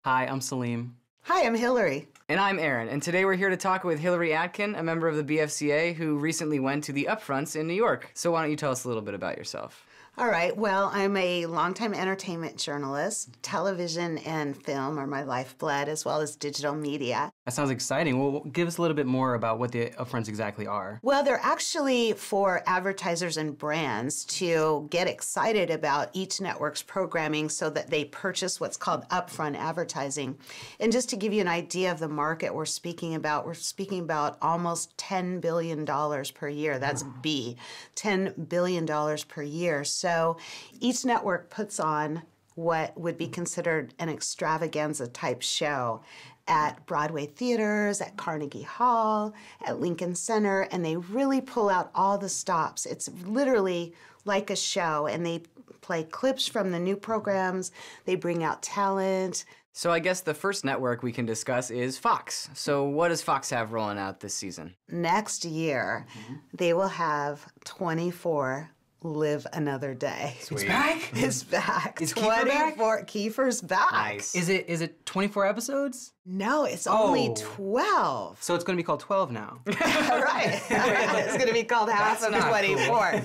Hi, I'm Salim. Hi, I'm Hillary. And I'm Aaron, and today we're here to talk with Hillary Atkin, a member of the BFCA who recently went to the Upfronts in New York. So why don't you tell us a little bit about yourself? All right, well, I'm a longtime entertainment journalist. Television and film are my lifeblood, as well as digital media. That sounds exciting. Well, give us a little bit more about what the Upfronts exactly are. Well, they're actually for advertisers and brands to get excited about each network's programming so that they purchase what's called upfront advertising. And just to give you an idea of the market we're speaking about almost $10 billion per year. That's B, $10 billion per year. So each network puts on what would be considered an extravaganza type show at Broadway theaters, at Carnegie Hall, at Lincoln Center, and they really pull out all the stops. It's literally like a show, and they play clips from the new programs, they bring out talent. So I guess the first network we can discuss is Fox. So what does Fox have rolling out this season? Next year, they will have 24 Live Another Day. Sweet. It's back? It's back. Is Kiefer back? Kiefer's back. Nice. Is it 24 episodes? No, it's only Oh. 12. So it's going to be called 12 now. Right. It's going to be called half of not 24.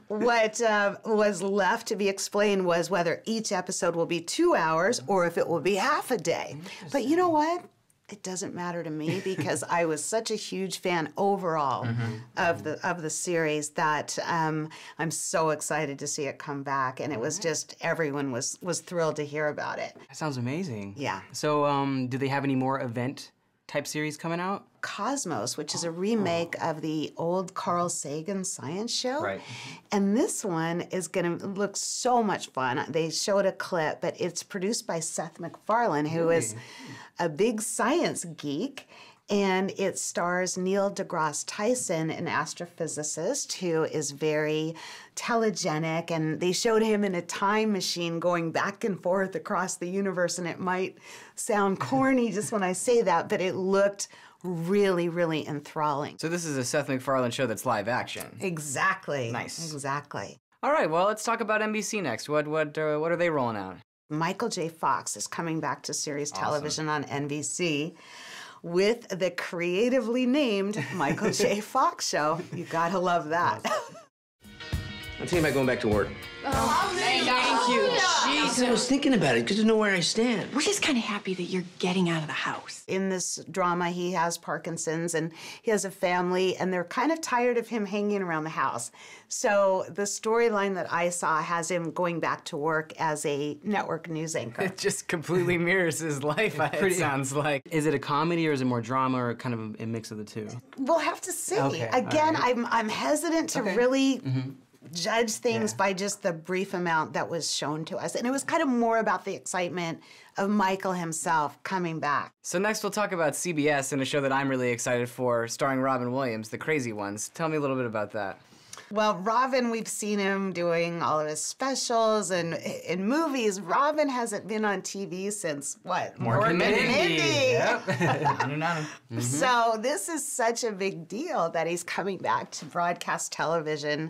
What was left to be explained was whether each episode will be 2 hours or if it will be half a day. But you know what? It doesn't matter to me because I was such a huge fan overall of the series that I'm so excited to see it come back, and it was just everyone was thrilled to hear about it. That sounds amazing. Yeah. So do they have any more event type series coming out? Cosmos, which is a remake of the old Carl Sagan science show. Right. And this one is going to look so much fun. They showed a clip, but it's produced by Seth MacFarlane, who is a big science geek. And it stars Neil deGrasse Tyson, an astrophysicist who is very telegenic. And they showed him in a time machine going back and forth across the universe. And it might sound corny just when I say that, but it looked really, really enthralling. So this is a Seth MacFarlane show that's live action. Exactly. Nice. Exactly. All right, well, let's talk about NBC next. What are they rolling out? Michael J. Fox is coming back to series television on NBC with the creatively named Michael J. Fox Show. You gotta love that. I'm thinking about going back to work. Oh, thank you. I was thinking about it, good to know where I stand. We're just kind of happy that you're getting out of the house. In this drama, he has Parkinson's and he has a family, and they're kind of tired of him hanging around the house. So the storyline that I saw has him going back to work as a network news anchor. It just completely mirrors his life, it sounds like. Is it a comedy or is it more drama or kind of a mix of the two? We'll have to see. Okay, Again, all right. I'm hesitant to really judge things by just the brief amount that was shown to us. And it was kind of more about the excitement of Michael himself coming back. So next we'll talk about CBS and a show that I'm really excited for, starring Robin Williams, The Crazy Ones. Tell me a little bit about that. Well, Robin, we've seen him doing all of his specials and in movies. Robin hasn't been on TV since what? Mork and Mindy. Yep. So this is such a big deal that he's coming back to broadcast television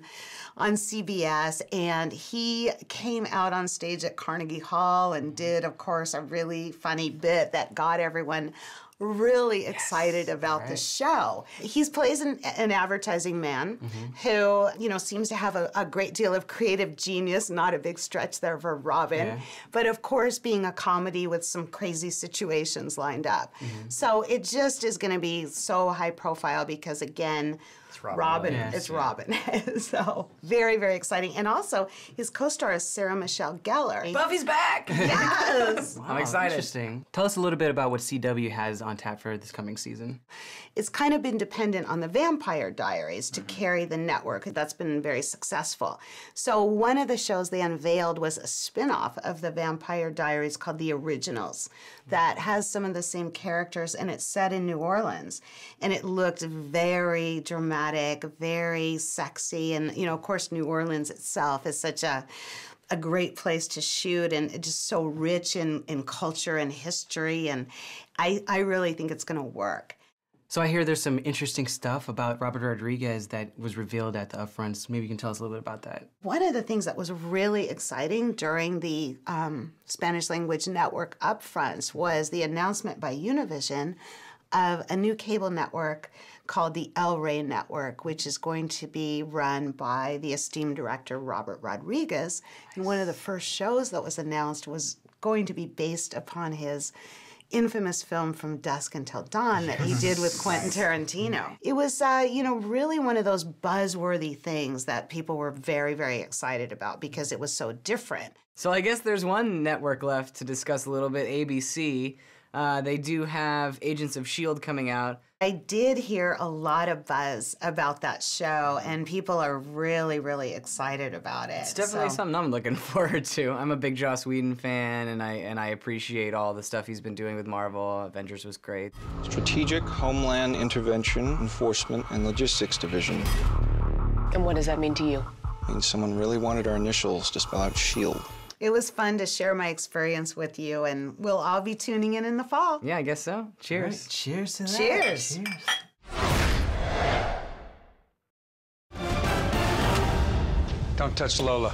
on CBS, and he came out on stage at Carnegie Hall and did, of course, a really funny bit that got everyone really excited about the show. He plays an advertising man who, seems to have a great deal of creative genius, not a big stretch there for Robin, but of course being a comedy with some crazy situations lined up. So it just is going to be so high profile because, again, Robin. It's Robin. So very, very exciting. And also, his co-star is Sarah Michelle Gellar. Buffy's back! Yes! Wow, I'm excited. Interesting. Tell us a little bit about what CW has on tap for this coming season. It's kind of been dependent on the Vampire Diaries to carry the network. That's been very successful. So one of the shows they unveiled was a spin-off of the Vampire Diaries called The Originals that has some of the same characters, and it's set in New Orleans. And it looked very dramatic, very sexy, and of course New Orleans itself is such a great place to shoot and just so rich in culture and history, and I really think it's going to work. So I hear there's some interesting stuff about Robert Rodriguez that was revealed at the Upfronts. Maybe you can tell us a little bit about that. One of the things that was really exciting during the Spanish language network Upfronts was the announcement by Univision of a new cable network called the El Rey Network, which is going to be run by the esteemed director Robert Rodriguez. And one of the first shows that was announced was going to be based upon his infamous film From Dusk Until Dawn that he did with Quentin Tarantino. It was, really one of those buzzworthy things that people were very, very excited about because it was so different. So I guess there's one network left to discuss a little bit, ABC. They do have Agents of S.H.I.E.L.D. coming out. I did hear a lot of buzz about that show, and people are really, really excited about it. It's definitely something I'm looking forward to. I'm a big Joss Whedon fan, and I appreciate all the stuff he's been doing with Marvel. Avengers was great. Strategic Homeland Intervention, Enforcement, and Logistics Division. And what does that mean to you? It means someone really wanted our initials to spell out S.H.I.E.L.D. It was fun to share my experience with you, and we'll all be tuning in the fall. Yeah, I guess so. Cheers. Right, cheers to that. Cheers. Cheers. Don't touch Lola.